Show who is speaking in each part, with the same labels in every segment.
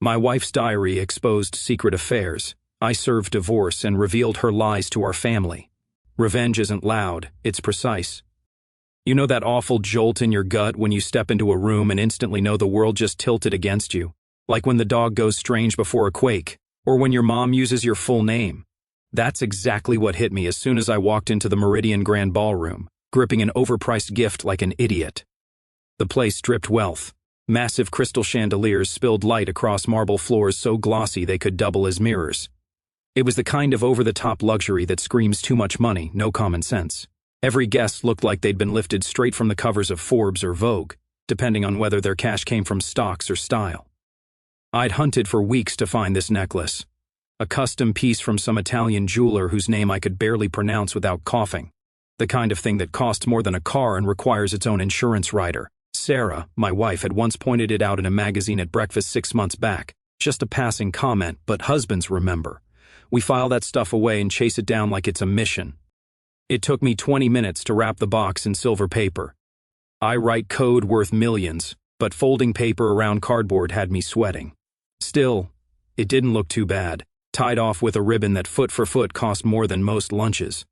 Speaker 1: My wife's diary exposed secret affairs. I served divorce and revealed her lies to our family. Revenge isn't loud, it's precise. You know that awful jolt in your gut when you step into a room and instantly know the world just tilted against you? Like when the dog goes strange before a quake, or when your mom uses your full name. That's exactly what hit me as soon as I walked into the Meridian Grand Ballroom, gripping an overpriced gift like an idiot. The place dripped wealth. Massive crystal chandeliers spilled light across marble floors so glossy they could double as mirrors. It was the kind of over-the-top luxury that screams too much money, no common sense. Every guest looked like they'd been lifted straight from the covers of Forbes or Vogue, depending on whether their cash came from stocks or style. I'd hunted for weeks to find this necklace. A custom piece from some Italian jeweler whose name I could barely pronounce without coughing. The kind of thing that costs more than a car and requires its own insurance rider. Sarah, my wife, had once pointed it out in a magazine at breakfast 6 months back. Just a passing comment, but husbands remember. We file that stuff away and chase it down like it's a mission. It took me 20 minutes to wrap the box in silver paper. I write code worth millions, but folding paper around cardboard had me sweating. Still, it didn't look too bad, tied off with a ribbon that foot for foot cost more than most lunches.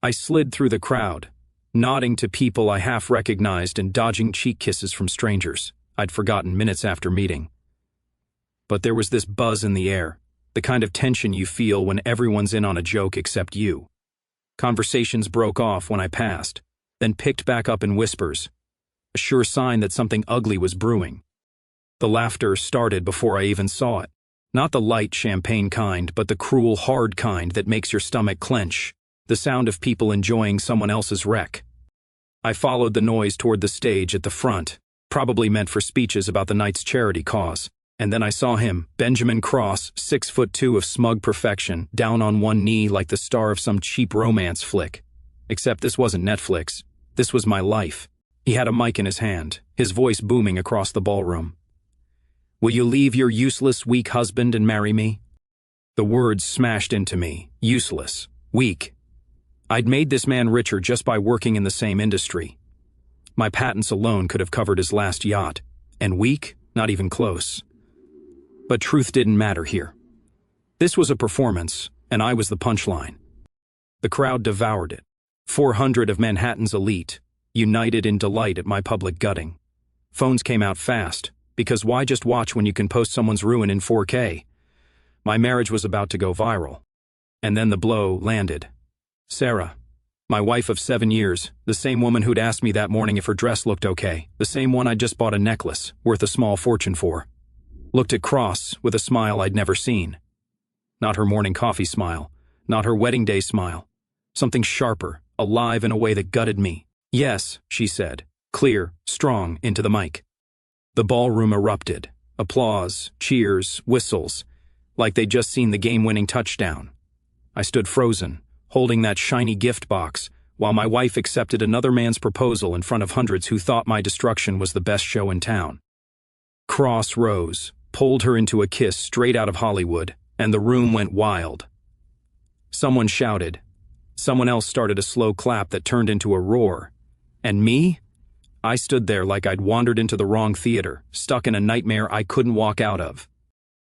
Speaker 1: I slid through the crowd, nodding to people I half recognized and dodging cheek kisses from strangers I'd forgotten minutes after meeting. But there was this buzz in the air, the kind of tension you feel when everyone's in on a joke except you. Conversations broke off when I passed, then picked back up in whispers, a sure sign that something ugly was brewing. The laughter started before I even saw it. Not the light champagne kind, but the cruel, hard kind that makes your stomach clench. The sound of people enjoying someone else's wreck. I followed the noise toward the stage at the front, probably meant for speeches about the night's charity cause, and then I saw him, Benjamin Cross, 6'2" of smug perfection, down on one knee like the star of some cheap romance flick. Except this wasn't Netflix. This was my life. He had a mic in his hand, his voice booming across the ballroom. "Will you leave your useless, weak husband and marry me?" The words smashed into me. Useless. Weak. I'd made this man richer just by working in the same industry. My patents alone could have covered his last yacht. And weak? Not even close. But truth didn't matter here. This was a performance, and I was the punchline. The crowd devoured it. 400 of Manhattan's elite, united in delight at my public gutting. Phones came out fast, because why just watch when you can post someone's ruin in 4K? My marriage was about to go viral. And then the blow landed. Sarah, my wife of 7 years, the same woman who'd asked me that morning if her dress looked okay, the same one I'd just bought a necklace, worth a small fortune for, looked at Cross with a smile I'd never seen. Not her morning coffee smile, not her wedding day smile. Something sharper, alive in a way that gutted me. "Yes," she said, clear, strong, into the mic. The ballroom erupted. Applause, cheers, whistles, like they'd just seen the game-winning touchdown. I stood frozen, holding that shiny gift box, while my wife accepted another man's proposal in front of hundreds who thought my destruction was the best show in town. Cross rose, pulled her into a kiss straight out of Hollywood, and the room went wild. Someone shouted. Someone else started a slow clap that turned into a roar. And me? I stood there like I'd wandered into the wrong theater, stuck in a nightmare I couldn't walk out of.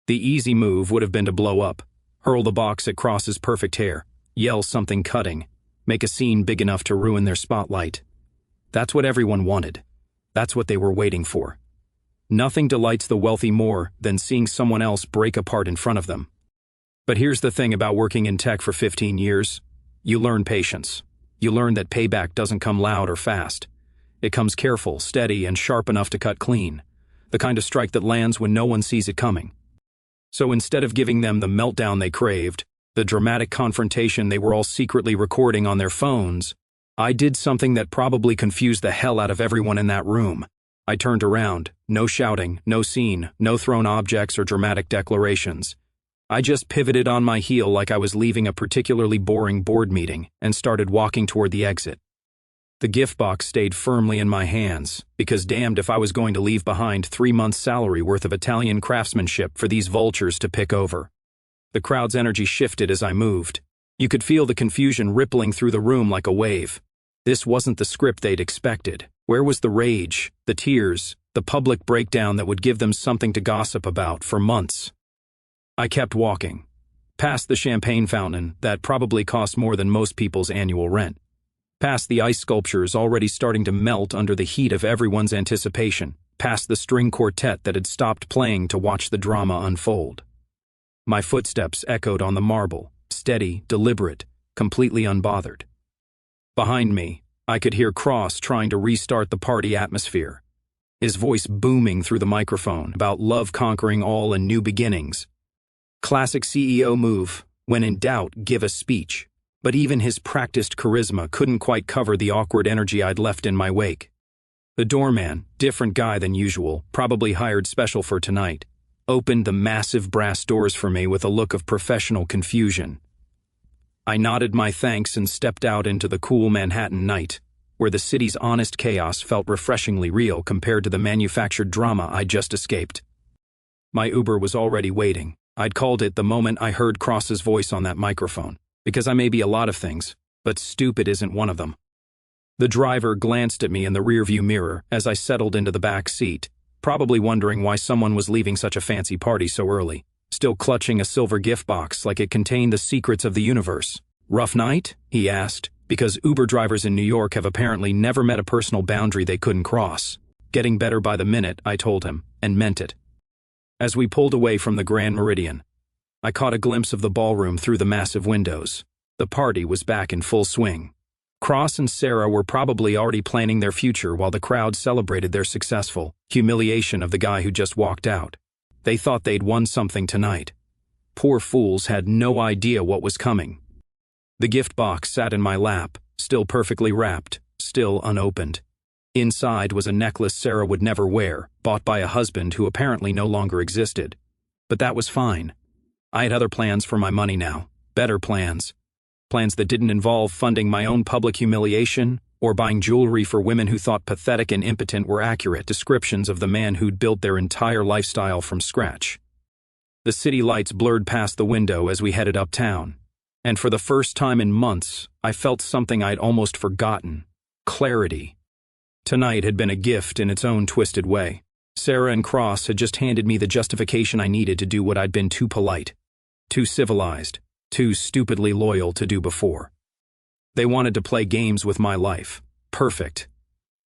Speaker 1: The easy move would have been to blow up, hurl the box at Cross's perfect hair, yell something cutting, make a scene big enough to ruin their spotlight. That's what everyone wanted. That's what they were waiting for. Nothing delights the wealthy more than seeing someone else break apart in front of them. But here's the thing about working in tech for 15 years. You learn patience. You learn that payback doesn't come loud or fast. It comes careful, steady, and sharp enough to cut clean. The kind of strike that lands when no one sees it coming. So instead of giving them the meltdown they craved, the dramatic confrontation they were all secretly recording on their phones, I did something that probably confused the hell out of everyone in that room. I turned around, no shouting, no scene, no thrown objects or dramatic declarations. I just pivoted on my heel like I was leaving a particularly boring board meeting and started walking toward the exit. The gift box stayed firmly in my hands, because damned if I was going to leave behind 3 months' salary worth of Italian craftsmanship for these vultures to pick over. The crowd's energy shifted as I moved. You could feel the confusion rippling through the room like a wave. This wasn't the script they'd expected. Where was the rage, the tears, The public breakdown that would give them something to gossip about for months. I kept walking, past the champagne fountain that probably cost more than most people's annual rent, past the ice sculptures already starting to melt under the heat of everyone's anticipation, past the string quartet that had stopped playing to watch the drama unfold. My footsteps echoed on the marble, steady, deliberate, completely unbothered. Behind me, I could hear Cross trying to restart the party atmosphere, his voice booming through the microphone about love conquering all and new beginnings. Classic CEO move, when in doubt, give a speech. But even his practiced charisma couldn't quite cover the awkward energy I'd left in my wake. The doorman, different guy than usual, probably hired special for tonight, opened the massive brass doors for me with a look of professional confusion. I nodded my thanks and stepped out into the cool Manhattan night, where the city's honest chaos felt refreshingly real compared to the manufactured drama I'd just escaped. My Uber was already waiting. I'd called it the moment I heard Cross's voice on that microphone, because I may be a lot of things, but stupid isn't one of them. The driver glanced at me in the rearview mirror as I settled into the back seat, probably wondering why someone was leaving such a fancy party so early, still clutching a silver gift box like it contained the secrets of the universe. "Rough night?" he asked, because Uber drivers in New York have apparently never met a personal boundary they couldn't cross. "Getting better by the minute," I told him, and meant it. As we pulled away from the Grand Meridian, I caught a glimpse of the ballroom through the massive windows. The party was back in full swing. Cross and Sarah were probably already planning their future while the crowd celebrated their successful humiliation of the guy who just walked out. They thought they'd won something tonight. Poor fools had no idea what was coming. The gift box sat in my lap, still perfectly wrapped, still unopened. Inside was a necklace Sarah would never wear, bought by a husband who apparently no longer existed. But that was fine. I had other plans for my money now, better plans. Plans that didn't involve funding my own public humiliation or buying jewelry for women who thought pathetic and impotent were accurate descriptions of the man who'd built their entire lifestyle from scratch. The city lights blurred past the window as we headed uptown, and for the first time in months, I felt something I'd almost forgotten: clarity. Tonight had been a gift in its own twisted way. Sarah and Cross had just handed me the justification I needed to do what I'd been too polite, too civilized, too stupidly loyal to do before. They wanted to play games with my life. Perfect.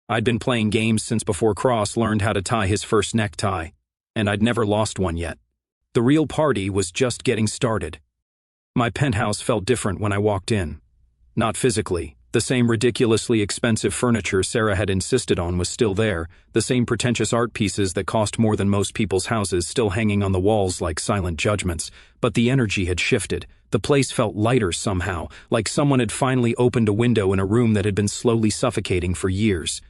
Speaker 1: I'd been playing games since before Cross learned how to tie his first necktie, and I'd never lost one yet. The real party was just getting started. My penthouse felt different when I walked in. Not physically. The same ridiculously expensive furniture Sarah had insisted on was still there, the same pretentious art pieces that cost more than most people's houses still hanging on the walls like silent judgments, but the energy had shifted. The place felt lighter somehow, like someone had finally opened a window in a room that had been slowly suffocating for years.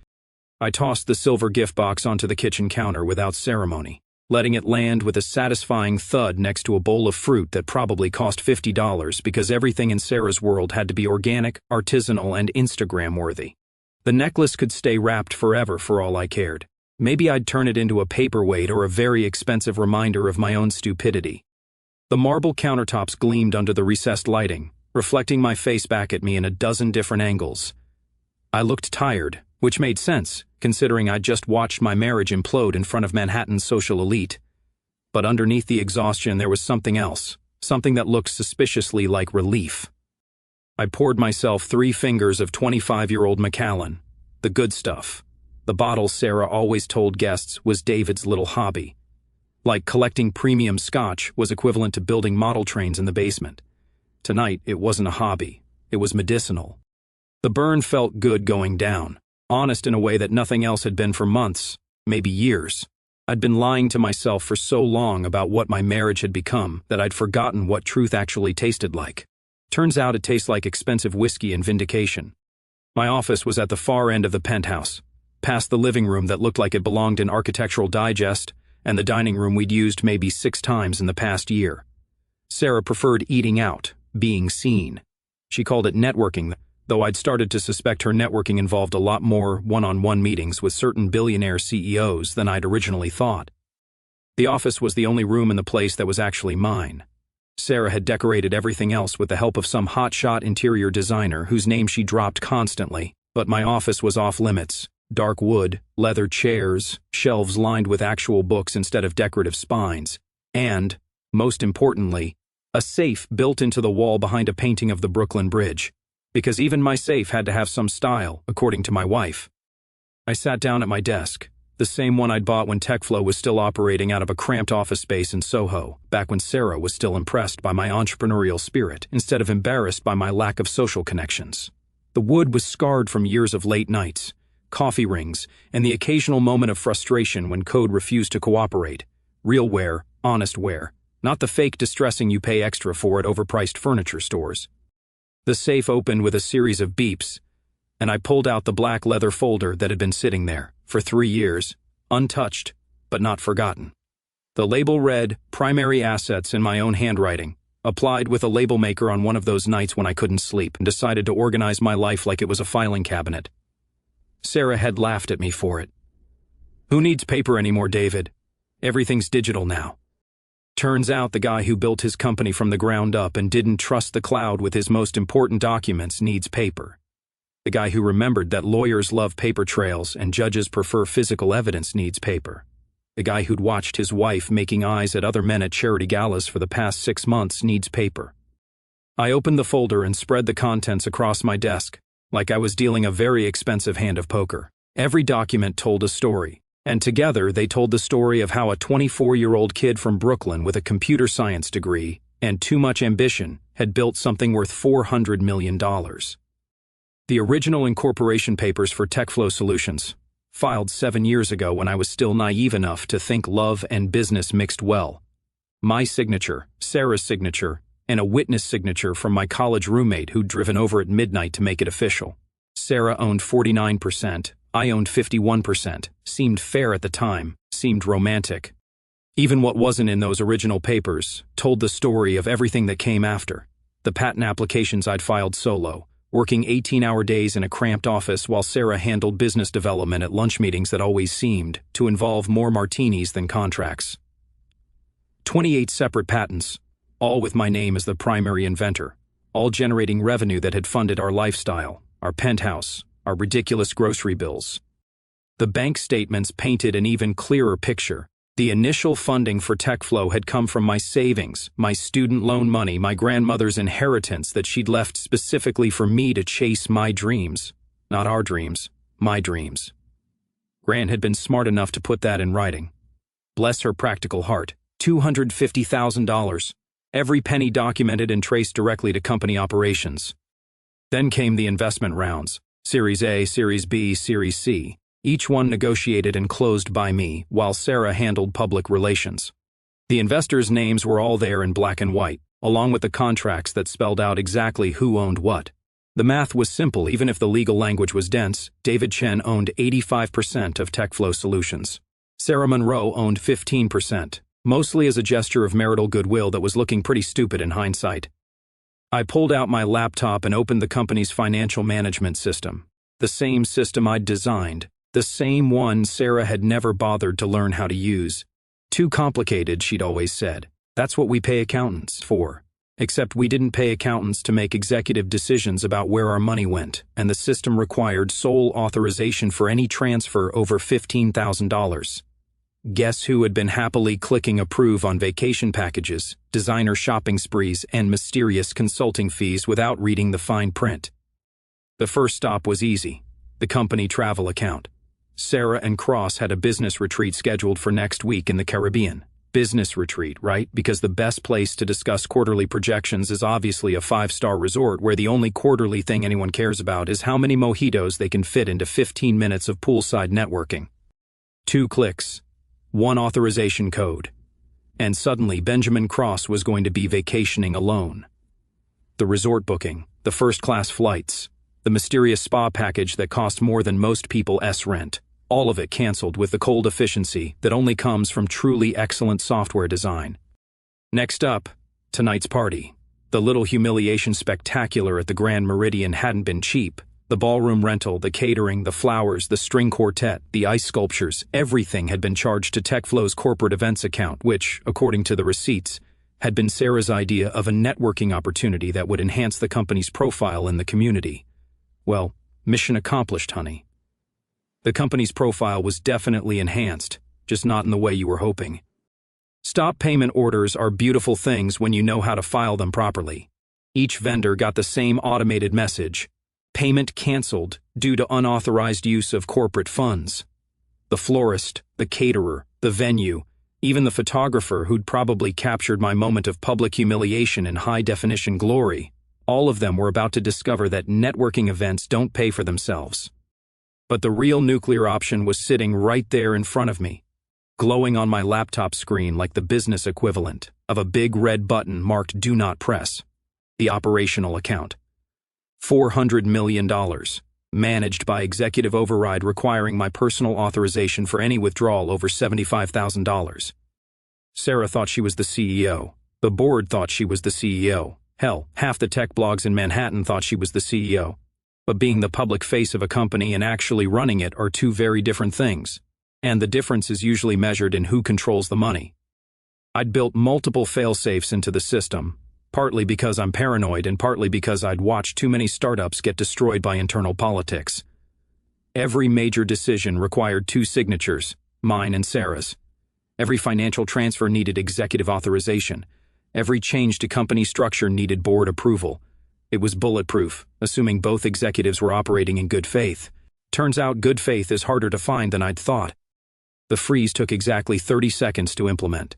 Speaker 1: I tossed the silver gift box onto the kitchen counter without ceremony, letting it land with a satisfying thud next to a bowl of fruit that probably cost $50 because everything in Sarah's world had to be organic, artisanal, and Instagram-worthy. The necklace could stay wrapped forever for all I cared. Maybe I'd turn it into a paperweight or a very expensive reminder of my own stupidity. The marble countertops gleamed under the recessed lighting, reflecting my face back at me in a dozen different angles. I looked tired, which made sense, considering I'd just watched my marriage implode in front of Manhattan's social elite. But underneath the exhaustion there was something else, something that looked suspiciously like relief. I poured myself 3 fingers of 25-year-old Macallan, the good stuff. The bottle Sarah always told guests was David's little hobby. Like collecting premium scotch was equivalent to building model trains in the basement. Tonight, it wasn't a hobby. It was medicinal. The burn felt good going down, honest in a way that nothing else had been for months, maybe years. I'd been lying to myself for so long about what my marriage had become that I'd forgotten what truth actually tasted like. Turns out it tastes like expensive whiskey and vindication. My office was at the far end of the penthouse, past the living room that looked like it belonged in Architectural Digest, and the dining room we'd used maybe 6 times in the past year. Sarah preferred eating out, being seen. She called it networking, though I'd started to suspect her networking involved a lot more one-on-one meetings with certain billionaire CEOs than I'd originally thought. The office was the only room in the place that was actually mine. Sarah had decorated everything else with the help of some hotshot interior designer whose name she dropped constantly, but my office was off limits, dark wood, leather chairs, shelves lined with actual books instead of decorative spines, and, most importantly, a safe built into the wall behind a painting of the Brooklyn Bridge, because even my safe had to have some style, according to my wife. I sat down at my desk, the same one I'd bought when TechFlow was still operating out of a cramped office space in Soho, back when Sarah was still impressed by my entrepreneurial spirit instead of embarrassed by my lack of social connections. The wood was scarred from years of late nights, coffee rings, and the occasional moment of frustration when code refused to cooperate. Real wear, honest wear, not the fake distressing you pay extra for at overpriced furniture stores. The safe opened with a series of beeps, and I pulled out the black leather folder that had been sitting there for 3 years, untouched, but not forgotten. The label read, "Primary Assets," in my own handwriting, applied with a label maker on one of those nights when I couldn't sleep and decided to organize my life like it was a filing cabinet. Sarah had laughed at me for it. "Who needs paper anymore, David? Everything's digital now." Turns out the guy who built his company from the ground up and didn't trust the cloud with his most important documents needs paper. The guy who remembered that lawyers love paper trails and judges prefer physical evidence needs paper. The guy who'd watched his wife making eyes at other men at charity galas for the past 6 months needs paper. I opened the folder and spread the contents across my desk, like I was dealing a very expensive hand of poker. Every document told a story, and together they told the story of how a 24-year-old kid from Brooklyn with a computer science degree and too much ambition had built something worth $400 million. The original incorporation papers for TechFlow Solutions, filed 7 years ago when I was still naive enough to think love and business mixed well. My signature, Sarah's signature, and a witness signature from my college roommate who'd driven over at midnight to make it official. Sarah owned 49%, I owned 51%, seemed fair at the time, seemed romantic. Even what wasn't in those original papers told the story of everything that came after. The patent applications I'd filed solo, working 18-hour days in a cramped office while Sarah handled business development at lunch meetings that always seemed to involve more martinis than contracts. 28 separate patents, all with my name as the primary inventor, all generating revenue that had funded our lifestyle, our penthouse, our ridiculous grocery bills. The bank statements painted an even clearer picture. The initial funding for TechFlow had come from my savings, my student loan money, my grandmother's inheritance that she'd left specifically for me to chase my dreams. Not our dreams, my dreams. Gran had been smart enough to put that in writing. Bless her practical heart. $250,000. Every penny documented and traced directly to company operations. Then came the investment rounds. Series A, Series B, Series C. Each one negotiated and closed by me, while Sarah handled public relations. The investors' names were all there in black and white, along with the contracts that spelled out exactly who owned what. The math was simple even if the legal language was dense. David Chen owned 85% of TechFlow Solutions. Sarah Monroe owned 15%, mostly as a gesture of marital goodwill that was looking pretty stupid in hindsight. I pulled out my laptop and opened the company's financial management system. The same system I'd designed. The same one Sarah had never bothered to learn how to use. Too complicated, she'd always said. That's what we pay accountants for. Except we didn't pay accountants to make executive decisions about where our money went, and the system required sole authorization for any transfer over $15,000. Guess who had been happily clicking approve on vacation packages, designer shopping sprees, and mysterious consulting fees without reading the fine print? The first stop was easy. The company travel account. Sarah and Cross had a business retreat scheduled for next week in the Caribbean. Business retreat, right? Because the best place to discuss quarterly projections is obviously a 5-star resort where the only quarterly thing anyone cares about is how many mojitos they can fit into 15 minutes of poolside networking. 2 clicks. 1 authorization code. And suddenly Benjamin Cross was going to be vacationing alone. The resort booking, the first-class flights, the mysterious spa package that cost more than most people's rent, all of it canceled with the cold efficiency that only comes from truly excellent software design. Next up, tonight's party. The little humiliation spectacular at the Grand Meridian hadn't been cheap. The ballroom rental, the catering, the flowers, the string quartet, the ice sculptures, everything had been charged to TechFlow's corporate events account, which, according to the receipts, had been Sarah's idea of a networking opportunity that would enhance the company's profile in the community. Well, mission accomplished, honey. The company's profile was definitely enhanced, just not in the way you were hoping. Stop payment orders are beautiful things when you know how to file them properly. Each vendor got the same automated message: payment canceled due to unauthorized use of corporate funds. The florist, the caterer, the venue, even the photographer who'd probably captured my moment of public humiliation in high-definition glory, all of them were about to discover that networking events don't pay for themselves. But the real nuclear option was sitting right there in front of me, glowing on my laptop screen like the business equivalent of a big red button marked "Do Not Press." The operational account. $400 million, managed by executive override requiring my personal authorization for any withdrawal over $75,000. Sarah thought she was the CEO. The board thought she was the CEO. Hell, half the tech blogs in Manhattan thought she was the CEO. But being the public face of a company and actually running it are two very different things. And the difference is usually measured in who controls the money. I'd built multiple fail-safes into the system, partly because I'm paranoid and partly because I'd watched too many startups get destroyed by internal politics. Every major decision required two signatures, mine and Sarah's. Every financial transfer needed executive authorization. Every change to company structure needed board approval. It was bulletproof, assuming both executives were operating in good faith. Turns out good faith is harder to find than I'd thought. The freeze took exactly 30 seconds to implement.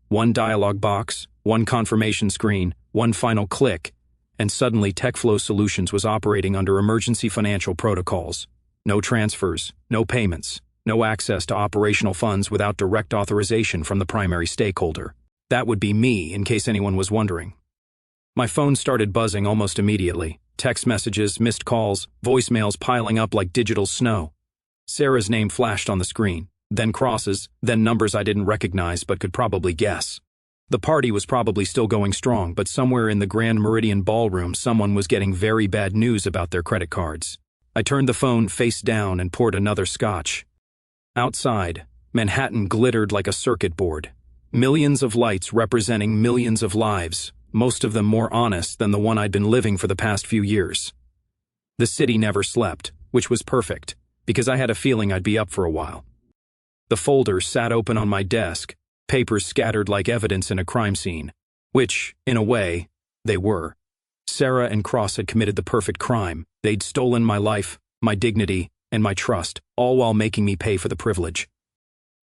Speaker 1: One dialog box, one confirmation screen, one final click, and suddenly TechFlow Solutions was operating under emergency financial protocols. No transfers, no payments, no access to operational funds without direct authorization from the primary stakeholder. That would be me, in case anyone was wondering. My phone started buzzing almost immediately. Text messages, missed calls, voicemails piling up like digital snow. Sarah's name flashed on the screen, then crosses, then numbers I didn't recognize but could probably guess. The party was probably still going strong, but somewhere in the Grand Meridian Ballroom someone was getting very bad news about their credit cards. I turned the phone face down and poured another scotch. Outside, Manhattan glittered like a circuit board. Millions of lights representing millions of lives, most of them more honest than the one I'd been living for the past few years. The city never slept, which was perfect, because I had a feeling I'd be up for a while. The folders sat open on my desk, papers scattered like evidence in a crime scene, which, in a way, they were. Sarah and Cross had committed the perfect crime. They'd stolen my life, my dignity, and my trust, all while making me pay for the privilege.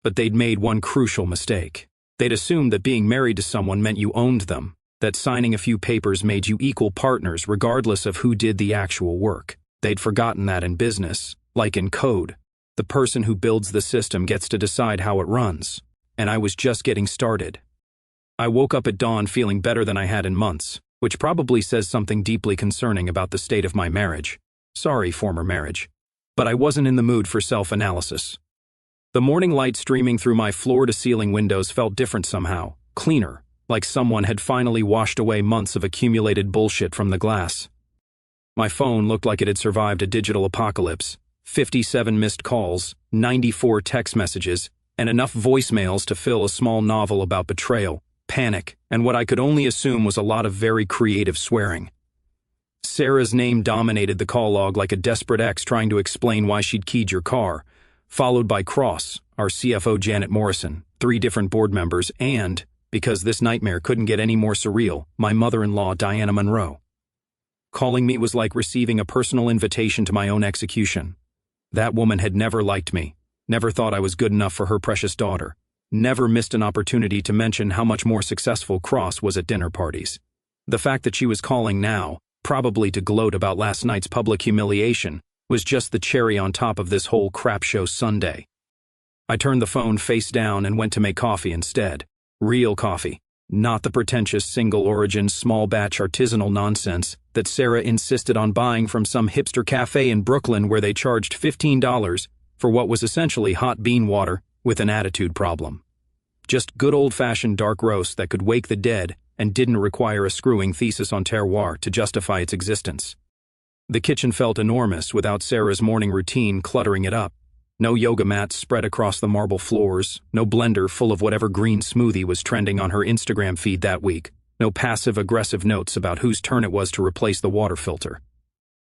Speaker 1: But they'd made one crucial mistake. They'd assumed that being married to someone meant you owned them, that signing a few papers made you equal partners regardless of who did the actual work. They'd forgotten that in business, like in code, the person who builds the system gets to decide how it runs. And I was just getting started. I woke up at dawn feeling better than I had in months, which probably says something deeply concerning about the state of my marriage. Sorry, former marriage. But I wasn't in the mood for self-analysis. The morning light streaming through my floor-to-ceiling windows felt different somehow, cleaner, like someone had finally washed away months of accumulated bullshit from the glass. My phone looked like it had survived a digital apocalypse. 57 missed calls, 94 text messages, and enough voicemails to fill a small novel about betrayal, panic, and what I could only assume was a lot of very creative swearing. Sarah's name dominated the call log like a desperate ex trying to explain why she'd keyed your car, followed by Cross, our CFO Janet Morrison, 3 different board members, and, because this nightmare couldn't get any more surreal, my mother-in-law Diana Monroe. Calling me was like receiving a personal invitation to my own execution. That woman had never liked me. Never thought I was good enough for her precious daughter. Never missed an opportunity to mention how much more successful Cross was at dinner parties. The fact that she was calling now, probably to gloat about last night's public humiliation, was just the cherry on top of this whole crap show Sunday. I turned the phone face down and went to make coffee instead. Real coffee, not the pretentious single-origin, small-batch artisanal nonsense that Sarah insisted on buying from some hipster cafe in Brooklyn where they charged $15 for what was essentially hot bean water with an attitude problem. Just good old-fashioned dark roast that could wake the dead and didn't require a screwing thesis on terroir to justify its existence. The kitchen felt enormous without Sarah's morning routine cluttering it up. No yoga mats spread across the marble floors, no blender full of whatever green smoothie was trending on her Instagram feed that week, no passive-aggressive notes about whose turn it was to replace the water filter.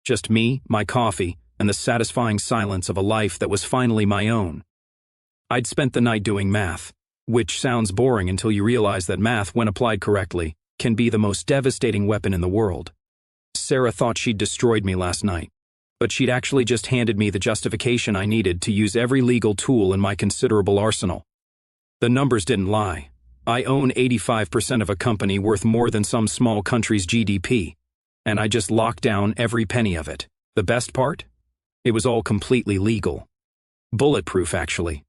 Speaker 1: Just me, my coffee, and the satisfying silence of a life that was finally my own. I'd spent the night doing math, which sounds boring until you realize that math, when applied correctly, can be the most devastating weapon in the world. Sarah thought she'd destroyed me last night, but she'd actually just handed me the justification I needed to use every legal tool in my considerable arsenal. The numbers didn't lie. I own 85% of a company worth more than some small country's GDP, and I just locked down every penny of it. The best part? It was all completely legal. Bulletproof, actually.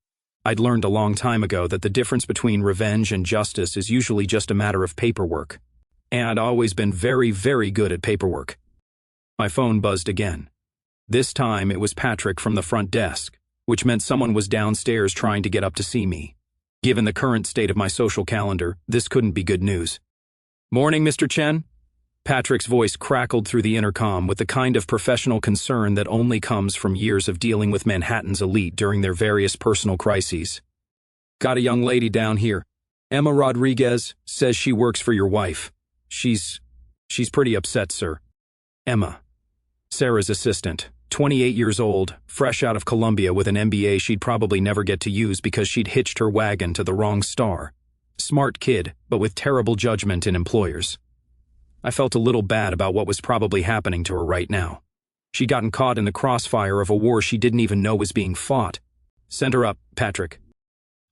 Speaker 1: I'd learned a long time ago that the difference between revenge and justice is usually just a matter of paperwork. And I'd always been very, very good at paperwork. My phone buzzed again. This time it was Patrick from the front desk, which meant someone was downstairs trying to get up to see me. Given the current state of my social calendar, this couldn't be good news. "Morning, Mr. Chen?" Patrick's voice crackled through the intercom with the kind of professional concern that only comes from years of dealing with Manhattan's elite during their various personal crises. "Got a young lady down here. Emma Rodriguez says she works for your wife. She's pretty upset, sir." Emma. Sarah's assistant, 28 years old, fresh out of Columbia with an MBA she'd probably never get to use because she'd hitched her wagon to the wrong star. Smart kid, but with terrible judgment in employers. I felt a little bad about what was probably happening to her right now. She'd gotten caught in the crossfire of a war she didn't even know was being fought. "Send her up, Patrick."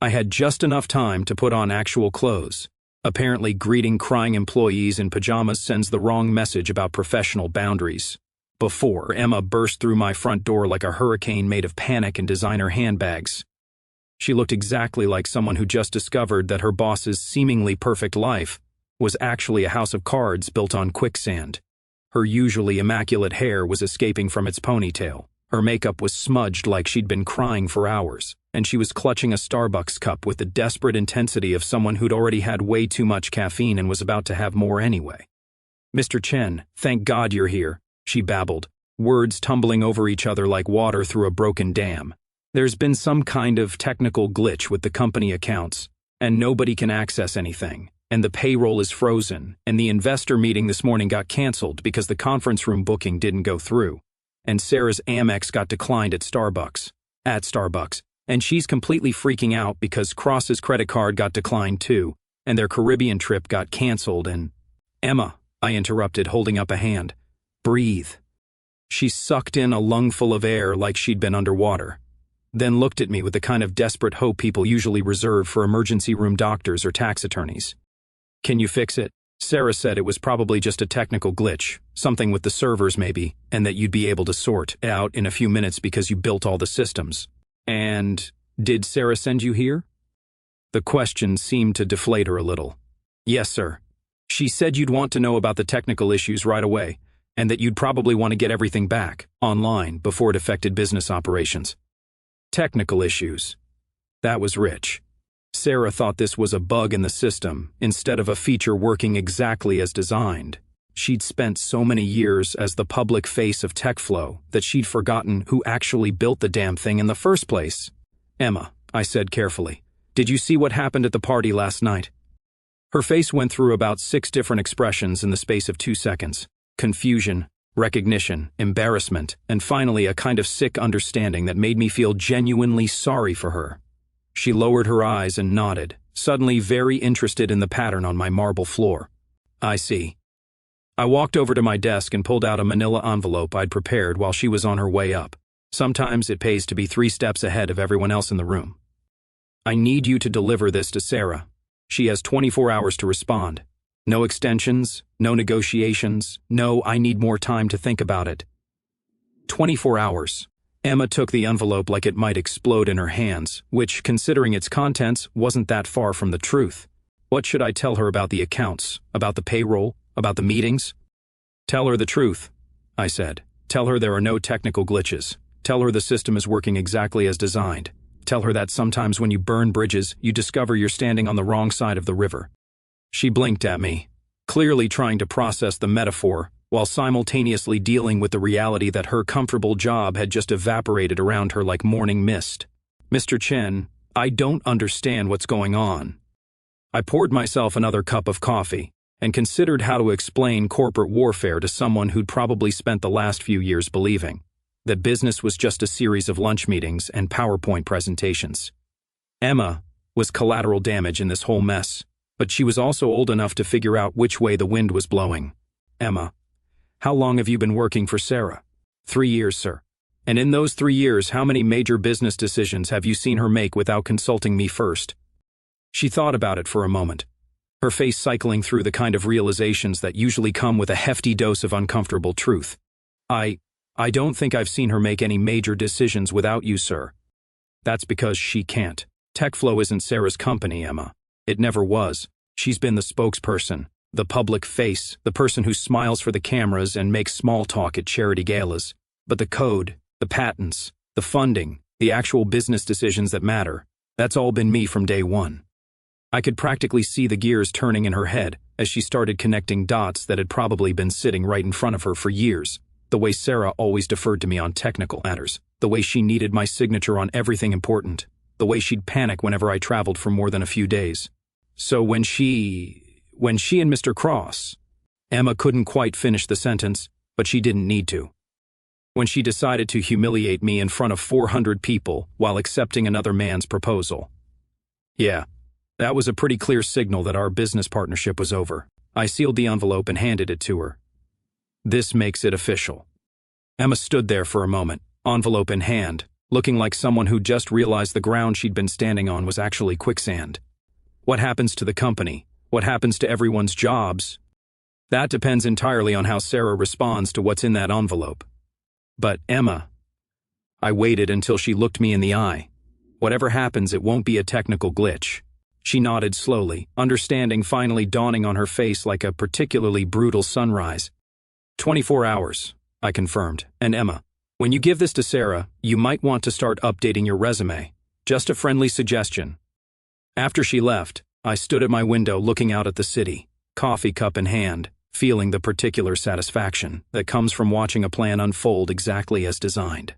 Speaker 1: I had just enough time to put on actual clothes. Apparently, greeting crying employees in pajamas sends the wrong message about professional boundaries. Before, Emma burst through my front door like a hurricane made of panic and designer handbags. She looked exactly like someone who just discovered that her boss's seemingly perfect life was actually a house of cards built on quicksand. Her usually immaculate hair was escaping from its ponytail. Her makeup was smudged like she'd been crying for hours, and she was clutching a Starbucks cup with the desperate intensity of someone who'd already had way too much caffeine and was about to have more anyway. "Mr. Chen, thank God you're here," she babbled, words tumbling over each other like water through a broken dam. "There's been some kind of technical glitch with the company accounts, and nobody can access anything. And the payroll is frozen, and the investor meeting this morning got canceled because the conference room booking didn't go through. And Sarah's Amex got declined at Starbucks, and she's completely freaking out because Cross's credit card got declined too, and their Caribbean trip got canceled and—" "Emma," I interrupted, holding up a hand. "Breathe." She sucked in a lungful of air like she'd been underwater, then looked at me with the kind of desperate hope people usually reserve for emergency room doctors or tax attorneys. "Can you fix it?" Sarah said it was probably just a technical glitch, something with the servers maybe, and that you'd be able to sort out in a few minutes because you built all the systems. "And did Sarah send you here?" The question seemed to deflate her a little. "Yes, sir. She said you'd want to know about the technical issues right away, and that you'd probably want to get everything back, online, before it affected business operations." Technical issues. That was rich. Sarah thought this was a bug in the system, instead of a feature working exactly as designed. She'd spent so many years as the public face of TechFlow that she'd forgotten who actually built the damn thing in the first place. "Emma," I said carefully, "did you see what happened at the party last night?" Her face went through about 6 different expressions in the space of 2 seconds. Confusion, recognition, embarrassment, and finally a kind of sick understanding that made me feel genuinely sorry for her. She lowered her eyes and nodded, suddenly very interested in the pattern on my marble floor. "I see." I walked over to my desk and pulled out a manila envelope I'd prepared while she was on her way up. Sometimes it pays to be 3 steps ahead of everyone else in the room. "I need you to deliver this to Sarah. She has 24 hours to respond. No extensions, no negotiations, no I need more time to think about it." 24 hours. Emma took the envelope like it might explode in her hands, which, considering its contents, wasn't that far from the truth. What should I tell her about the accounts, about the payroll, about the meetings? "Tell her the truth," I said. "Tell her there are no technical glitches. Tell her the system is working exactly as designed. Tell her that sometimes when you burn bridges, you discover you're standing on the wrong side of the river." She blinked at me, clearly trying to process the metaphor, while simultaneously dealing with the reality that her comfortable job had just evaporated around her like morning mist. "Mr. Chen, I don't understand what's going on." I poured myself another cup of coffee and considered how to explain corporate warfare to someone who'd probably spent the last few years believing. that business was just a series of lunch meetings and PowerPoint presentations. Emma was collateral damage in this whole mess, but she was also old enough to figure out which way the wind was blowing. Emma, how long have you been working for Sarah? 3 years, sir. And in those 3 years, how many major business decisions have you seen her make without consulting me first? She thought about it for a moment, her face cycling through the kind of realizations that usually come with a hefty dose of uncomfortable truth. I don't think I've seen her make any major decisions without you, sir. That's because she can't. TechFlow isn't Sarah's company, Emma. It never was. She's been the spokesperson, the public face, the person who smiles for the cameras and makes small talk at charity galas. But the code, the patents, the funding, the actual business decisions that matter, that's all been me from day one. I could practically see the gears turning in her head as she started connecting dots that had probably been sitting right in front of her for years. The way Sarah always deferred to me on technical matters, the way she needed my signature on everything important, the way she'd panic whenever I traveled for more than a few days. So when she and Mr. Cross, Emma couldn't quite finish the sentence, but she didn't need to. When she decided to humiliate me in front of 400 people while accepting another man's proposal. Yeah, that was a pretty clear signal that our business partnership was over. I sealed the envelope and handed it to her. This makes it official. Emma stood there for a moment, envelope in hand, looking like someone who just realized the ground she'd been standing on was actually quicksand. What happens to the company? What happens to everyone's jobs? That depends entirely on how Sarah responds to what's in that envelope. But Emma, I waited until she looked me in the eye. Whatever happens, it won't be a technical glitch. She nodded slowly, understanding finally dawning on her face like a particularly brutal sunrise. 24 hours, I confirmed. And Emma, when you give this to Sarah, you might want to start updating your resume. Just a friendly suggestion. After she left, I stood at my window looking out at the city, coffee cup in hand, feeling the particular satisfaction that comes from watching a plan unfold exactly as designed.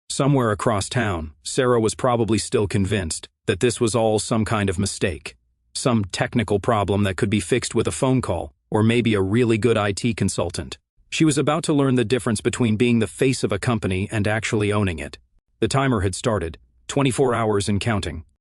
Speaker 1: Somewhere across town, Sarah was probably still convinced that this was all some kind of mistake, some technical problem that could be fixed with a phone call, or maybe a really good IT consultant. She was about to learn the difference between being the face of a company and actually owning it. The timer had started, 24 hours and counting.